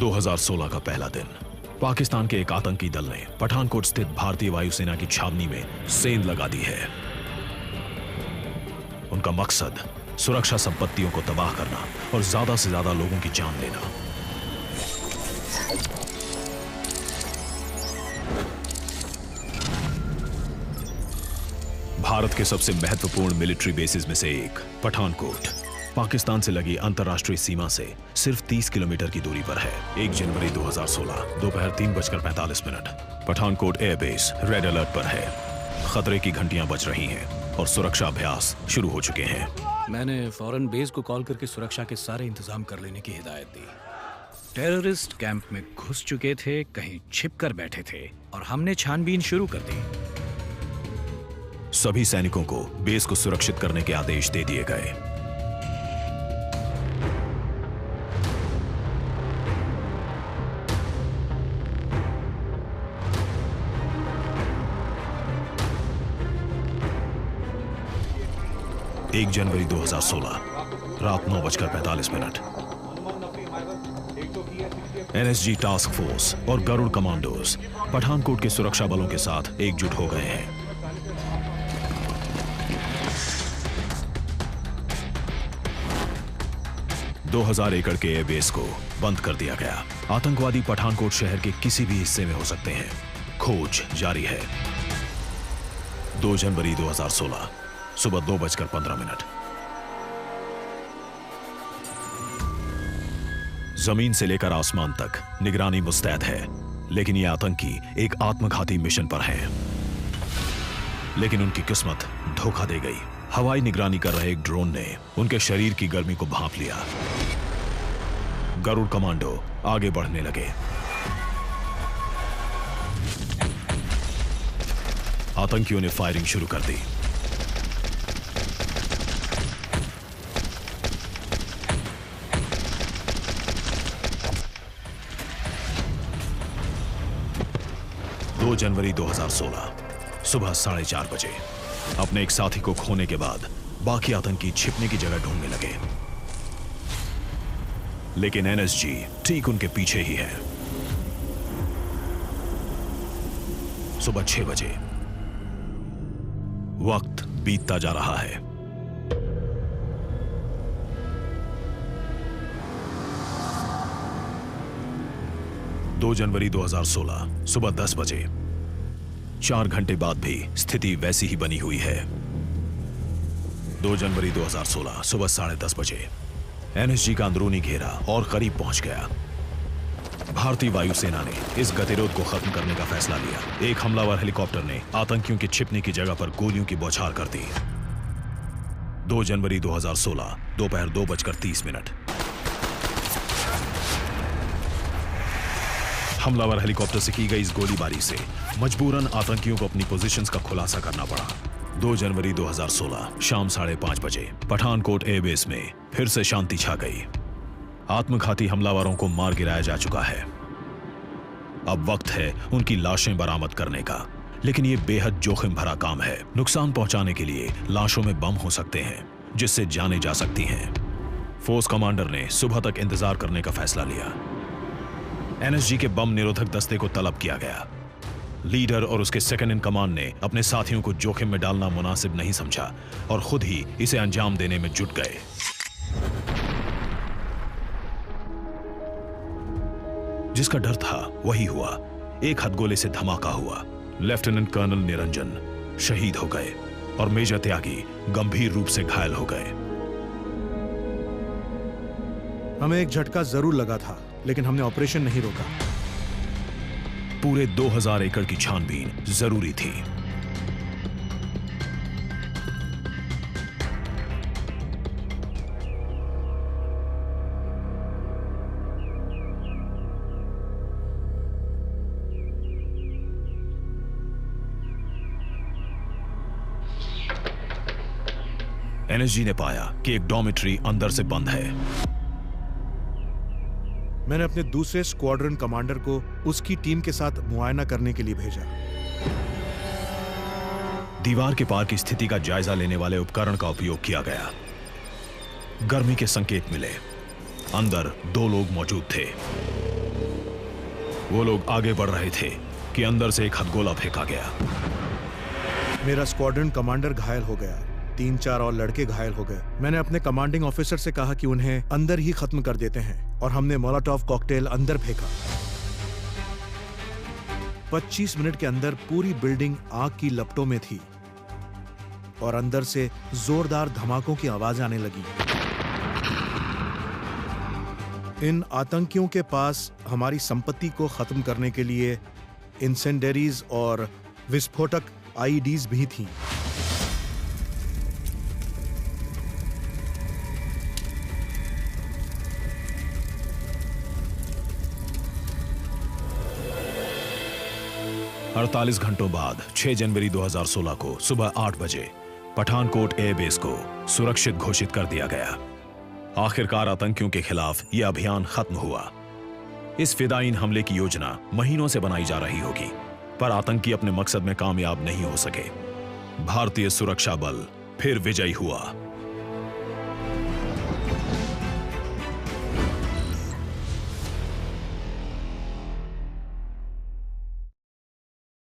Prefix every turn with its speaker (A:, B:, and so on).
A: 2016 का पहला दिन। पाकिस्तान के एक आतंकी दल ने पठानकोट स्थित भारतीय वायुसेना की छावनी में सेंध लगा दी है। उनका मकसद सुरक्षा संपत्तियों को तबाह करना और ज्यादा से ज्यादा लोगों की जान लेना। भारत के सबसे महत्वपूर्ण मिलिट्री बेसिस में से एक पठानकोट पाकिस्तान से लगी अंतर्राष्ट्रीय सीमा से सिर्फ 30 किलोमीटर की दूरी पर है। 1 जनवरी 2016 दोपहर 3:45 पठानकोट एयरबेस रेड अलर्ट पर है। खतरे की घंटियां बज रही हैं और सुरक्षा अभ्यास शुरू हो चुके हैं।
B: मैंने फौरन बेस को कॉल करके सुरक्षा के सारे इंतजाम कर लेने की हिदायत दी। टेररिस्ट कैंप में घुस चुके थे, कहीं छिप कर बैठे थे और हमने छानबीन शुरू कर दी।
A: सभी सैनिकों को बेस को सुरक्षित करने के आदेश दे दिए गए। एक जनवरी 2016 रात 9:45 एनएसजी टास्क फोर्स और गरुड़ कमांडोज पठानकोट के सुरक्षा बलों के साथ एकजुट हो गए हैं। दो 2000 एकड़ के एयरबेस को बंद कर दिया गया। आतंकवादी पठानकोट शहर के किसी भी हिस्से में हो सकते हैं। खोज जारी है। 2 जनवरी 2016 सुबह 2:15 जमीन से लेकर आसमान तक निगरानी मुस्तैद है, लेकिन ये आतंकी एक आत्मघाती मिशन पर हैं। लेकिन उनकी किस्मत धोखा दे गई। हवाई निगरानी कर रहे एक ड्रोन ने उनके शरीर की गर्मी को भांप लिया। गरुड़ कमांडो आगे बढ़ने लगे। आतंकियों ने फायरिंग शुरू कर दी। जनवरी 2016 सुबह 4:30 अपने एक साथी को खोने के बाद बाकी आतंकी छिपने की जगह ढूंढने लगे, लेकिन एनएसजी ठीक उनके पीछे ही है। सुबह 6 बजे वक्त बीतता जा रहा है। दो जनवरी 2016 सुबह 10 बजे 4 घंटे बाद भी स्थिति वैसी ही बनी हुई है। 2 जनवरी 2016 सुबह 10:30 बजे एनएसजी का अंदरूनी घेरा और करीब पहुंच गया। भारतीय वायुसेना ने इस गतिरोध को खत्म करने का फैसला लिया। एक हमलावर हेलीकॉप्टर ने आतंकियों के छिपने की जगह पर गोलियों की बौछार कर दी। 2 जनवरी 2016 दोपहर 2:30 हमलावर हेलीकॉप्टर से की गई इस गोलीबारी से मजबूरन आतंकियों को अपनी पोजीशंस का खुलासा करना पड़ा। 2 जनवरी 2016 शाम 5:30 बजे पठानकोट एयरबेस में फिर से शांति छा गई। आत्मघाती हमलावरों को मार गिराया जा चुका है। अब वक्त है उनकी लाशें बरामद करने का, लेकिन यह बेहद जोखिम भरा काम है। नुकसान पहुंचाने के लिए लाशों में बम हो सकते हैं, जिससे जानें जा सकती हैं। फोर्स कमांडर ने सुबह तक इंतजार करने का फैसला लिया। एनएसजी के बम निरोधक दस्ते को तलब किया गया। लीडर और उसके सेकंड इन कमांड ने अपने साथियों को जोखिम में डालना मुनासिब नहीं समझा और खुद ही इसे अंजाम देने में जुट गए। जिसका डर था वही हुआ। एक हथगोले से धमाका हुआ। लेफ्टिनेंट कर्नल निरंजन शहीद हो गए और मेजर त्यागी गंभीर रूप से घायल हो गए।
C: हमें एक झटका जरूर लगा था, लेकिन हमने ऑपरेशन नहीं रोका।
A: पूरे 2000 एकड़ की छानबीन जरूरी थी। एनएसजी ने पाया कि एक डॉर्मिटरी अंदर से बंद है।
C: मैंने अपने दूसरे स्क्वाड्रन कमांडर को उसकी टीम के साथ मुआयना करने के लिए भेजा।
A: दीवार के पार की स्थिति का जायजा लेने वाले उपकरण का उपयोग किया गया। गर्मी के संकेत मिले। अंदर 2 लोग मौजूद थे। वो लोग आगे बढ़ रहे थे कि अंदर से एक हथगोला फेंका गया।
C: मेरा स्क्वाड्रन कमांडर घायल हो गया, 3-4 और लड़के घायल हो गए। मैंने अपने कमांडिंग ऑफिसर से कहा कि उन्हें अंदर ही खत्म कर देते हैं और हमने मोलोटोव कॉकटेल अंदर फेंका। 25 मिनट के अंदर पूरी बिल्डिंग आग की लपटों में थी और अंदर से जोरदार धमाकों की आवाज आने लगी। इन आतंकियों के पास हमारी संपत्ति को खत्म करने के लिए इंसेंडरीज और विस्फोटक आईईडीज भी थीं।
A: अड़तालीस घंटों बाद 6 जनवरी 2016 को सुबह 8 बजे पठानकोट एयरबेस को सुरक्षित घोषित कर दिया गया। आखिरकार आतंकियों के खिलाफ यह अभियान खत्म हुआ। इस फिदायीन हमले की योजना महीनों से बनाई जा रही होगी, पर आतंकी अपने मकसद में कामयाब नहीं हो सके। भारतीय सुरक्षा बल फिर विजयी हुआ।